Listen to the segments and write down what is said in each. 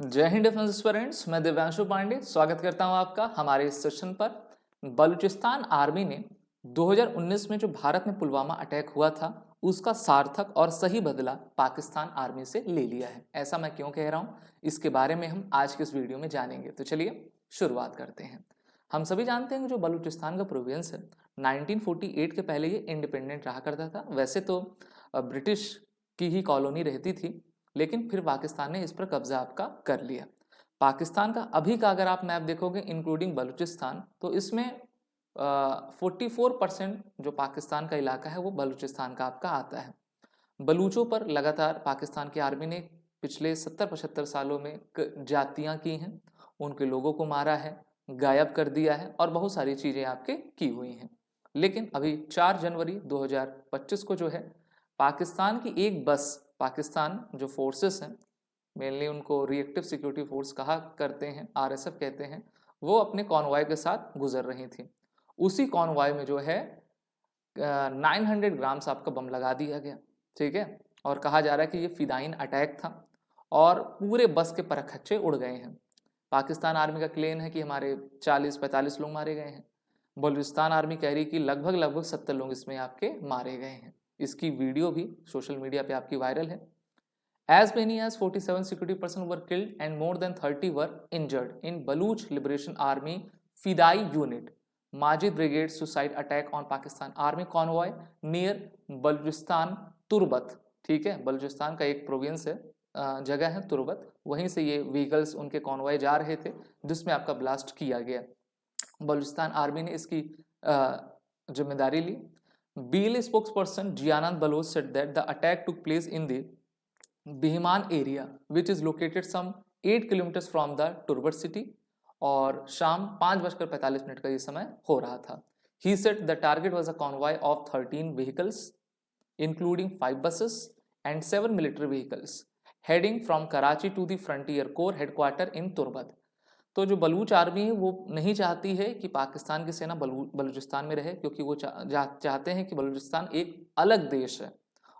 जय Hind defence aspirants, मैं दिव्यांशु पांडे स्वागत करता हूं आपका हमारे इस सेशन पर। बलूचिस्तान आर्मी ने 2019 में जो भारत में पुलवामा अटैक हुआ था उसका सार्थक और सही बदला पाकिस्तान आर्मी से ले लिया है। ऐसा मैं क्यों कह रहा हूं, इसके बारे में हम आज के इस वीडियो में जानेंगे। तो चलिए शुरुआत करते हैं। हम सभी जानते हैं कि जो बलूचिस्तान का प्रोविंस है 1948 के पहले ये इंडिपेंडेंट रहा करता था। वैसे तो ब्रिटिश की ही कॉलोनी रहती थी, लेकिन फिर पाकिस्तान ने इस पर कब्जा आपका कर लिया। पाकिस्तान का अभी का अगर आप मैप देखोगे इंक्लूडिंग बलूचिस्तान, तो इसमें 44% जो पाकिस्तान का इलाका है वो बलूचिस्तान का आपका आता है। बलूचों पर लगातार पाकिस्तान की आर्मी ने पिछले 70-75 सालों में जातियां की हैं, उनके लोगों को मारा है, गायब कर दिया है और बहुत सारी चीज़ें आपके की हुई हैं। लेकिन अभी 4 जनवरी 2025 को जो है पाकिस्तान की एक बस, पाकिस्तान जो फोर्सेस हैं, मेनली उनको रिएक्टिव सिक्योरिटी फोर्स कहा करते हैं, आरएसएफ कहते हैं, वो अपने कॉन्वॉय के साथ गुजर रही थी। उसी कॉन्वॉय में जो है 900 ग्राम्स आपका बम लगा दिया गया, ठीक है। और कहा जा रहा है कि ये फिदाइन अटैक था और पूरे बस के परखच्चे उड़ गए हैं। पाकिस्तान आर्मी का क्लेम है कि हमारे 40-45 लोग मारे गए हैं। बलूचिस्तान आर्मी कह रही कि लगभग 70 लोग इसमें आपके मारे गए हैं। इसकी वीडियो भी सोशल मीडिया पे आपकी वायरल है। As many as 47 security personnel were killed and more than 30 were injured in Baluch Liberation Army Fidai Unit Majid Brigade suicide attack on Pakistan Army convoy near Balochistan Turbat. ठीक है, बलूचिस्तान का एक province है, जगह है तुर्बत, वहीं से ये व्हीकल्स उनके कॉन्वॉय जा रहे थे जिसमें आपका ब्लास्ट किया गया। बलूचिस्तान आर्मी ने इसकी जिम्मेदारी ली। BLA spokesperson Jianand Baloch said that the attack took place in the Bihiman area which is located some 8 kilometers from the Turbat city और शाम 5:45 का ये समय हो रहा था। He said the target was a convoy of 13 vehicles including 5 buses and 7 military vehicles heading from Karachi to the Frontier Corps headquarter in Turbat। तो जो बलूच आर्मी है वो नहीं चाहती है कि पाकिस्तान की सेना बलूचिस्तान में रहे, क्योंकि वो चाहते हैं कि बलूचिस्तान एक अलग देश है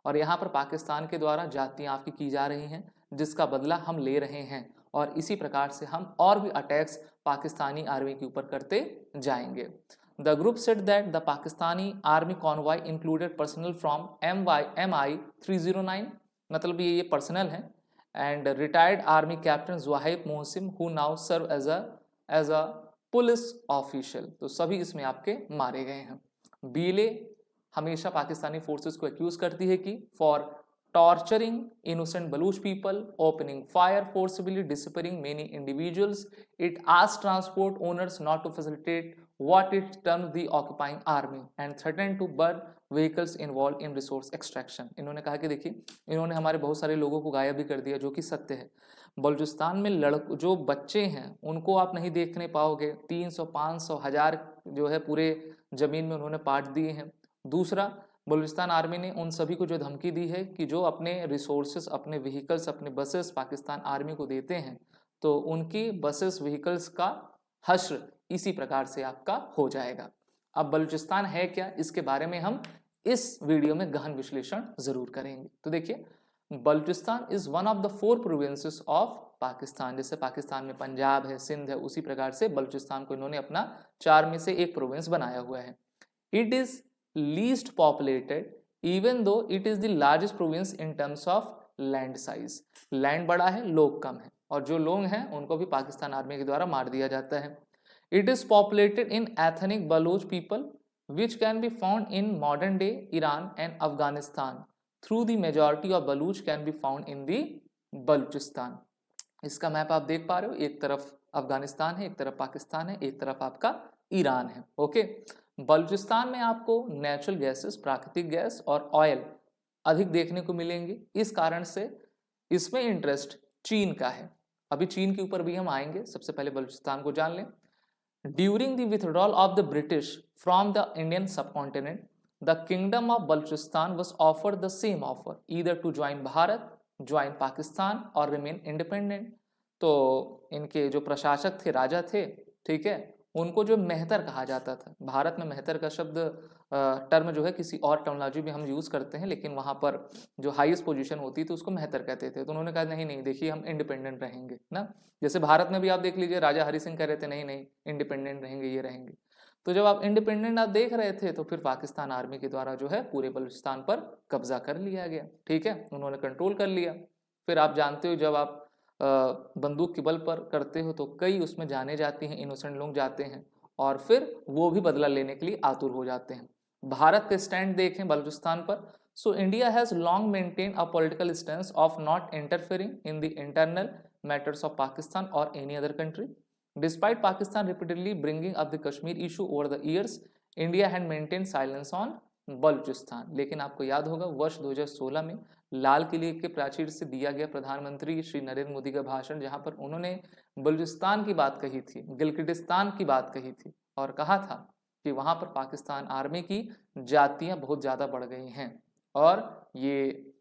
और यहाँ पर पाकिस्तान के द्वारा जातियाँ आपकी की जा रही हैं, जिसका बदला हम ले रहे हैं और इसी प्रकार से हम और भी अटैक्स पाकिस्तानी आर्मी के ऊपर करते जाएंगे। The group said that the Pakistani army convoy included personal from MI 309, मतलब ये पर्सनल है, and retired army captain Zuhaib Mohsin who now serve as a police official. तो सभी इसमें आपके मारे गए हैं। BLA हमेशा पाकिस्तानी फोर्सेस को एक्यूज करती है कि for torturing innocent Baloch people, opening fire forcibly, disappearing many individuals, it asked transport owners not to facilitate what it terms the occupying army and threatened to burn vehicles involved in resource extraction। इन्होंने कहा कि देखिए, इन्होंने हमारे बहुत सारे लोगों को गायब भी कर दिया, जो कि सत्य है। बलूचिस्तान में जो बच्चे हैं उनको आप नहीं देखने पाओगे। 300, 500, 1000 जो है पूरे जमीन में उन्होंने पाट दिए हैं। दूसरा, बलूचिस्तान आर्मी ने उन सभी को जो धमकी दी है कि जो अपने रिसोर्सेस, अपने व्हीकल्स, अपने बसेस पाकिस्तान आर्मी को देते हैं तो उनकी बसेस व्हीकल्स का हश्र इसी प्रकार से आपका हो जाएगा। अब बलूचिस्तान है क्या, इसके बारे में हम इस वीडियो में गहन विश्लेषण जरूर करेंगे। तो देखिए, Balochistan is one of the 4 provinces of Pakistan. जैसे पाकिस्तान में पंजाब है, सिंध है, उसी प्रकार से बलूचिस्तान को इन्होंने अपना 4 में से एक प्रोविंस बनाया हुआ है। It is least populated even though it is the largest province in terms of land size. Land बड़ा है, लोग कम है, और जो लोग हैं उनको भी पाकिस्तान आर्मी के द्वारा मार दिया जाता है। It is populated in ethnic Baloch people which can be found in modern day Iran and Afghanistan. Through the majority of Baloch can be found in the Balochistan। इसका मैप आप देख पा रहे हो, एक तरफ अफगानिस्तान है, एक तरफ पाकिस्तान है, एक तरफ आपका ईरान है। ओके, बलूचिस्तान में आपको नेचुरल गैसेस, प्राकृतिक गैस और ऑयल अधिक देखने को मिलेंगे। इस कारण से इसमें इंटरेस्ट चीन का है। अभी चीन के ऊपर भी हम आएंगे, सबसे पहले बलूचिस्तान को जान लें। During the withdrawal of the British from the Indian subcontinent, the Kingdom of Balochistan was offered the same offer, either to join Bharat, join Pakistan or remain independent। तो इनके जो प्रशासक थे, राजा थे, ठीक है, उनको जो मेहतर कहा जाता था। भारत में मेहतर का शब्द टर्म जो है किसी और टर्मिनोलॉजी में हम यूज़ करते हैं, लेकिन वहाँ पर जो हाईएस्ट पोजीशन होती थी उसको मेहतर कहते थे। तो उन्होंने कहा नहीं नहीं, देखिए हम इंडिपेंडेंट रहेंगे ना। जैसे भारत में भी आप देख लीजिए, राजा हरि सिंह कह रहे थे नहीं नहीं इंडिपेंडेंट रहेंगे, ये रहेंगे। तो जब आप इंडिपेंडेंट आप देख रहे थे तो फिर पाकिस्तान आर्मी के द्वारा जो है पूरे बलूचिस्तान पर कब्जा कर लिया गया। ठीक है, उन्होंने कंट्रोल कर लिया। फिर आप जानते हो जब आप बंदूक के बल पर करते हो तो कई उसमें जाने जाती हैं, इनोसेंट लोग जाते हैं और फिर वो भी बदला लेने के लिए आतुर हो जाते हैं। भारत का स्टैंड देखें बलूचिस्तान पर, so India has long maintain a political stance of not interfering in the internal matters of Pakistan और any other country. Despite Pakistan repeatedly bringing up the Kashmir issue over the years, India had maintained silence on Balochistan. लेकिन आपको याद होगा वर्ष 2016 में लाल किले के प्राचीर से दिया गया प्रधानमंत्री श्री नरेंद्र मोदी का भाषण, जहां पर उन्होंने बलूचिस्तान की बात कही थी, गिलगिटिस्तान की बात कही थी और कहा था कि वहां पर पाकिस्तान आर्मी की जातियां बहुत ज़्यादा बढ़ गई हैं और ये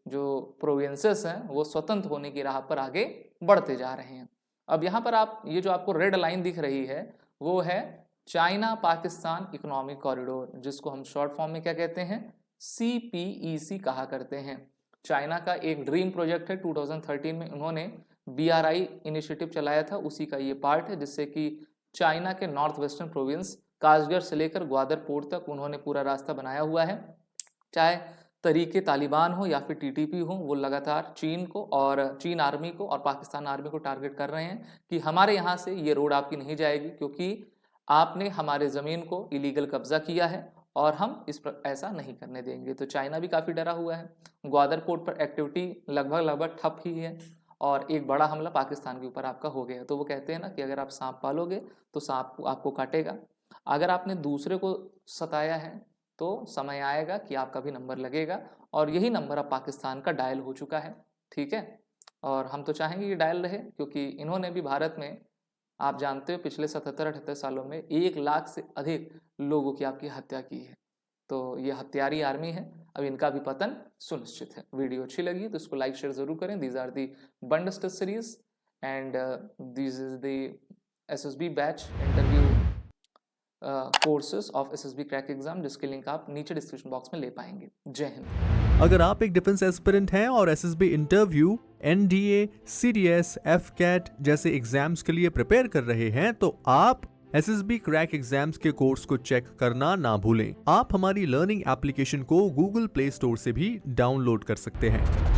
जो प्रोविंसेस हैं वो स्वतंत्र होने की राह पर आगे बढ़ते जा रहे हैं। अब यहाँ पर आप ये जो आपको रेड लाइन दिख रही है वो है चाइना पाकिस्तान इकोनॉमिक कॉरिडोर, जिसको हम शॉर्ट फॉर्म में क्या कहते हैं, CPEC कहा करते हैं। चाइना का एक ड्रीम प्रोजेक्ट है, 2013 में उन्होंने BRI इनिशिएटिव चलाया था, उसी का ये पार्ट है, जिससे कि चाइना के नॉर्थ वेस्टर्न प्रोविंस काशगर से लेकर ग्वादर पोर्ट तक उन्होंने पूरा रास्ता बनाया हुआ है। चाहे तरीके तालिबान हो या फिर TTP हो, वो लगातार चीन को और चीन आर्मी को और पाकिस्तान आर्मी को टारगेट कर रहे हैं कि हमारे यहाँ से ये रोड आपकी नहीं जाएगी क्योंकि आपने हमारे ज़मीन को इलीगल कब्जा किया है और हम इस पर ऐसा नहीं करने देंगे। तो चाइना भी काफ़ी डरा हुआ है। ग्वादर पोर्ट पर एक्टिविटी लगभग ठप ही है और एक बड़ा हमला पाकिस्तान के ऊपर आपका हो गया। तो वो कहते हैं ना कि अगर आप सांप पालोगे तो सांप आपको काटेगा, अगर आपने दूसरे को सताया है तो समय आएगा कि आपका भी नंबर लगेगा और यही नंबर अब पाकिस्तान का डायल हो चुका है। ठीक है, और हम तो चाहेंगे ये डायल रहे क्योंकि इन्होंने भी भारत में आप जानते हो पिछले 77-78 सालों में 1 लाख से अधिक लोगों की आपकी हत्या की है। तो ये हत्यारी आर्मी है, अब इनका भी पतन सुनिश्चित है। वीडियो अच्छी लगी तो इसको लाइक शेयर जरूर करें। दीज आर दी बंडस्ट series and this is the SSB batch interview courses of SSB crack exam, जिसके लिंक आप नीचे डिस्क्रिप्शन बॉक्स में ले पाएंगे। जय हिंद। अगर आप एक डिफेंस एस्पिरेंट हैं और SSB interview, NDA, CDS, FCAT जैसे एग्जाम्स के लिए प्रिपेयर कर रहे हैं तो आप SSB क्रैक एग्जाम्स के कोर्स को चेक करना ना भूलें। आप हमारी लर्निंग एप्लीकेशन को Google Play Store से भी डाउनलोड कर सकते हैं।